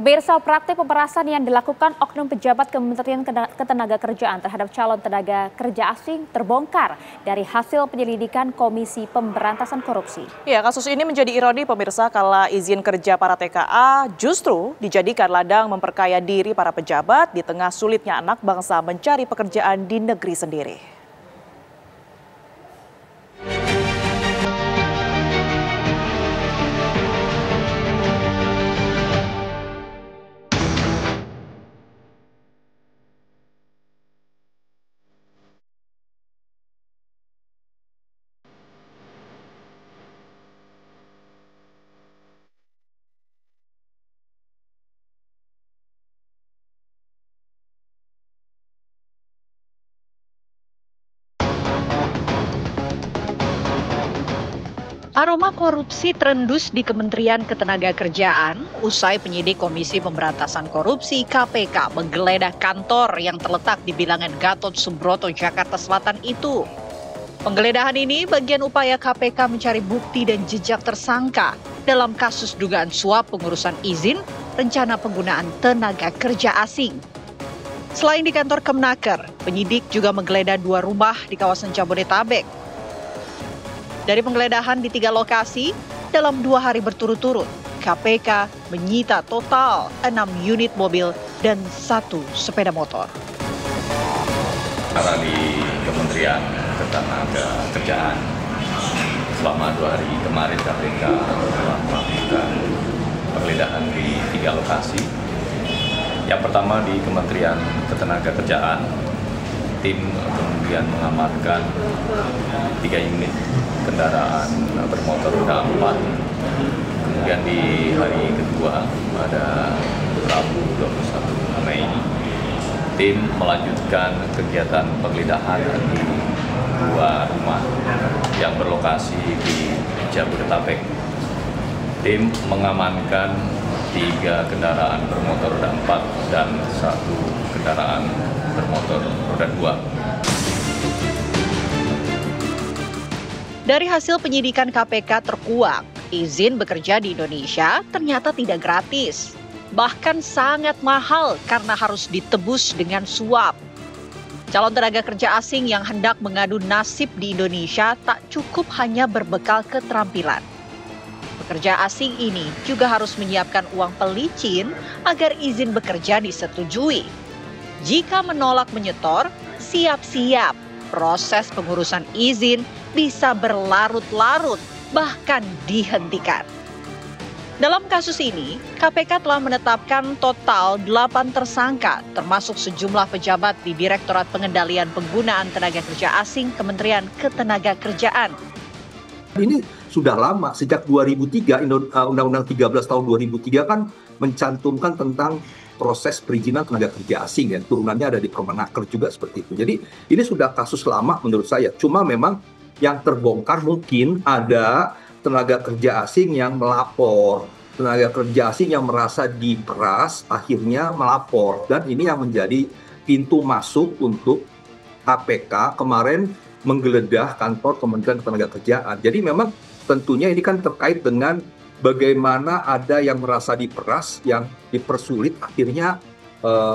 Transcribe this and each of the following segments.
Pemirsa, praktik pemerasan yang dilakukan oknum pejabat Kementerian Ketenagakerjaan terhadap calon tenaga kerja asing terbongkar dari hasil penyelidikan Komisi Pemberantasan Korupsi. Ya, kasus ini menjadi ironi pemirsa kala izin kerja para TKA justru dijadikan ladang memperkaya diri para pejabat di tengah sulitnya anak bangsa mencari pekerjaan di negeri sendiri. Aroma korupsi terendus di Kementerian Ketenagakerjaan usai penyidik Komisi Pemberantasan Korupsi (KPK) menggeledah kantor yang terletak di bilangan Gatot Subroto, Jakarta Selatan itu. Penggeledahan ini bagian upaya KPK mencari bukti dan jejak tersangka dalam kasus dugaan suap pengurusan izin rencana penggunaan tenaga kerja asing. Selain di kantor Kemenaker, penyidik juga menggeledah 2 rumah di kawasan Jabodetabek. Dari penggeledahan di 3 lokasi, dalam 2 hari berturut-turut, KPK menyita total 6 unit mobil dan 1 sepeda motor. Karena di Kementerian Ketenagakerjaan, selama 2 hari kemarin KPK telah melakukan penggeledahan di 3 lokasi. Yang pertama di Kementerian Ketenagakerjaan, tim kemudian mengamankan 3 unit kendaraan bermotor roda 4. Kemudian di hari kedua pada Rabu 21 Mei, tim melanjutkan kegiatan penggeledahan di 2 rumah yang berlokasi di Jabodetabek. Tim mengamankan 3 kendaraan bermotor roda 4 dan 1 kendaraan bermotor roda 2. Dari hasil penyidikan KPK terkuak, izin bekerja di Indonesia ternyata tidak gratis. Bahkan sangat mahal karena harus ditebus dengan suap. Calon tenaga kerja asing yang hendak mengadu nasib di Indonesia tak cukup hanya berbekal keterampilan. Pekerja asing ini juga harus menyiapkan uang pelicin agar izin bekerja disetujui. Jika menolak menyetor, siap-siap proses pengurusan izin bisa berlarut-larut, bahkan dihentikan. Dalam kasus ini, KPK telah menetapkan total 8 tersangka, termasuk sejumlah pejabat di Direktorat Pengendalian Penggunaan Tenaga Kerja Asing Kementerian Ketenagakerjaan. Ini sudah lama, sejak 2003, Undang-Undang 13 tahun 2003 kan mencantumkan tentang proses perizinan tenaga kerja asing, ya. Turunannya ada di Permenaker juga seperti itu. Jadi ini sudah kasus lama menurut saya. Cuma memang yang terbongkar mungkin ada tenaga kerja asing yang melapor, tenaga kerja asing yang merasa diperas akhirnya melapor, dan ini yang menjadi pintu masuk untuk KPK kemarin menggeledah kantor Kementerian Ketenagakerjaan. Jadi memang tentunya ini kan terkait dengan bagaimana ada yang merasa diperas, yang dipersulit akhirnya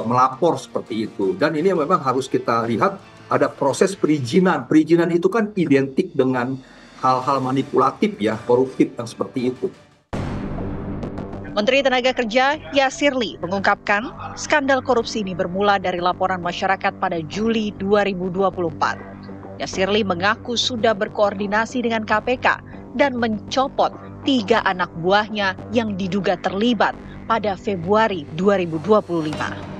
melapor seperti itu. Dan ini memang harus kita lihat ada proses perizinan. Perizinan itu kan identik dengan hal-hal manipulatif, ya, koruptif yang seperti itu. Menteri Tenaga Kerja Yasir Lee mengungkapkan skandal korupsi ini bermula dari laporan masyarakat pada Juli 2024. Yasir Lee mengaku sudah berkoordinasi dengan KPK dan mencopot 3 anak buahnya yang diduga terlibat pada Februari 2025.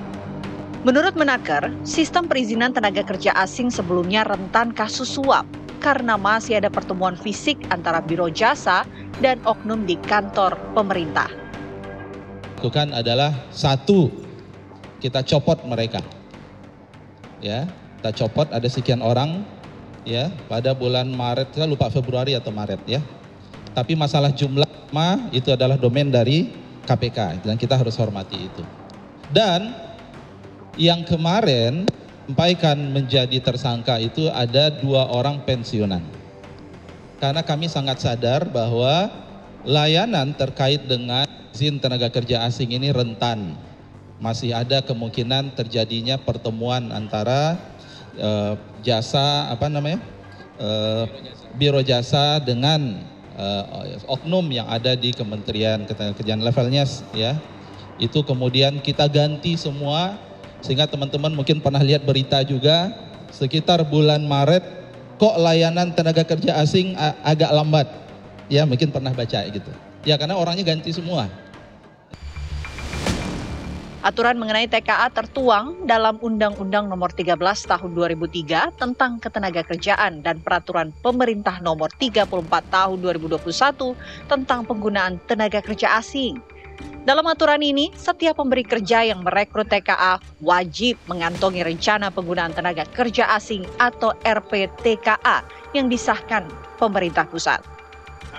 Menurut Menaker, sistem perizinan tenaga kerja asing sebelumnya rentan kasus suap karena masih ada pertemuan fisik antara biro jasa dan oknum di kantor pemerintah. Lakukan adalah 1, kita copot mereka. Ya, kita copot ada sekian orang ya pada bulan Maret, saya lupa Februari atau Maret ya. Tapi masalah jumlah itu adalah domain dari KPK dan kita harus hormati itu. Dan yang kemarin sampaikan menjadi tersangka itu ada 2 orang pensiunan. Karena kami sangat sadar bahwa layanan terkait dengan izin tenaga kerja asing ini rentan. Masih ada kemungkinan terjadinya pertemuan antara biro jasa dengan oknum yang ada di Kementerian Ketenagakerjaan levelnya ya. Itu kemudian kita ganti semua, sehingga teman-teman mungkin pernah lihat berita juga sekitar bulan Maret kok layanan tenaga kerja asing agak lambat. Ya mungkin pernah baca gitu. Ya karena orangnya ganti semua. Aturan mengenai TKA tertuang dalam Undang-Undang Nomor 13 Tahun 2003 tentang Ketenagakerjaan dan Peraturan Pemerintah Nomor 34 Tahun 2021 tentang penggunaan tenaga kerja asing. Dalam aturan ini, setiap pemberi kerja yang merekrut TKA wajib mengantongi rencana penggunaan tenaga kerja asing atau RPTKA yang disahkan pemerintah pusat.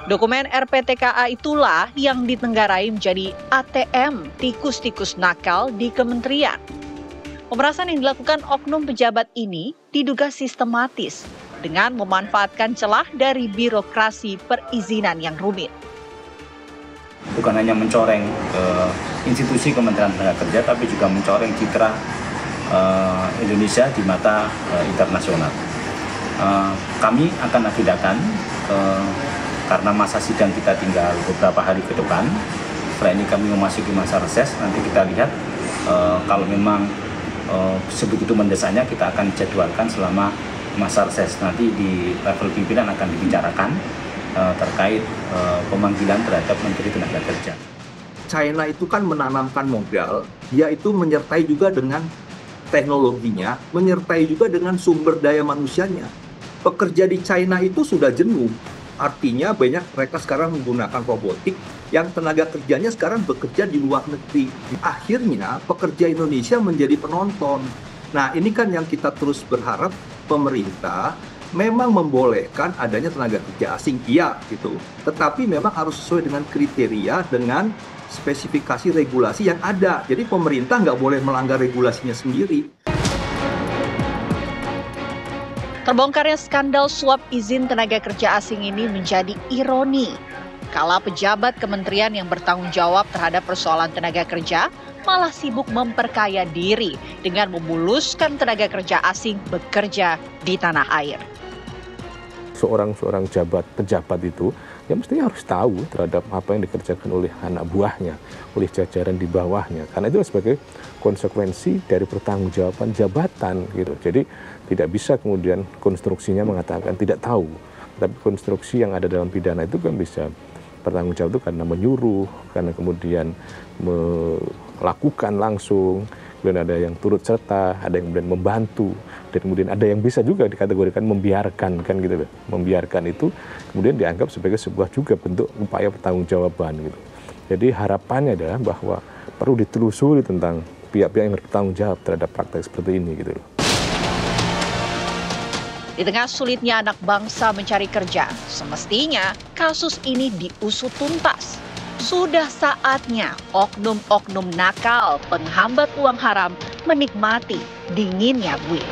Dokumen RPTKA itulah yang ditenggarai menjadi ATM tikus-tikus nakal di kementerian. Pemerasan yang dilakukan oknum pejabat ini diduga sistematis dengan memanfaatkan celah dari birokrasi perizinan yang rumit. Bukan hanya mencoreng institusi Kementerian Tenaga Kerja, tapi juga mencoreng citra Indonesia di mata internasional. Kami akan agendakan karena masa sidang kita tinggal beberapa hari ke depan. Setelah ini kami memasuki masa reses, nanti kita lihat kalau memang sebegitu mendesaknya kita akan jadwalkan selama masa reses. Nanti di level pimpinan akan dibicarakan terkait pemanggilan terhadap Menteri Tenaga Kerja. China itu kan menanamkan modal, dia itu menyertai juga dengan teknologinya, menyertai juga dengan sumber daya manusianya. Pekerja di China itu sudah jenuh. Artinya banyak mereka sekarang menggunakan robotik yang tenaga kerjanya sekarang bekerja di luar negeri. Akhirnya pekerja Indonesia menjadi penonton. Nah ini kan yang kita terus berharap pemerintah memang membolehkan adanya tenaga kerja asing, iya gitu. Tetapi memang harus sesuai dengan kriteria, dengan spesifikasi regulasi yang ada. Jadi pemerintah nggak boleh melanggar regulasinya sendiri. Terbongkarnya skandal suap izin tenaga kerja asing ini menjadi ironi. Kala pejabat kementerian yang bertanggung jawab terhadap persoalan tenaga kerja malah sibuk memperkaya diri dengan memuluskan tenaga kerja asing bekerja di tanah air. Seorang pejabat itu ya mestinya harus tahu terhadap apa yang dikerjakan oleh anak buahnya, oleh jajaran di bawahnya. Karena itu sebagai konsekuensi dari pertanggungjawaban jabatan gitu. Jadi tidak bisa kemudian konstruksinya mengatakan tidak tahu. Tapi konstruksi yang ada dalam pidana itu kan bisa bertanggung jawab itu karena menyuruh, karena kemudian melakukan langsung, kemudian ada yang turut serta, ada yang kemudian membantu, dan kemudian ada yang bisa juga dikategorikan membiarkan, kan gitu loh. Membiarkan itu kemudian dianggap sebagai sebuah juga bentuk upaya pertanggungjawaban gitu. Jadi harapannya adalah bahwa perlu ditelusuri tentang pihak-pihak yang bertanggung jawab terhadap praktek seperti ini gitu loh. Di tengah sulitnya anak bangsa mencari kerja, semestinya kasus ini diusut tuntas. Sudah saatnya oknum-oknum nakal penghambat uang haram menikmati dinginnya buih.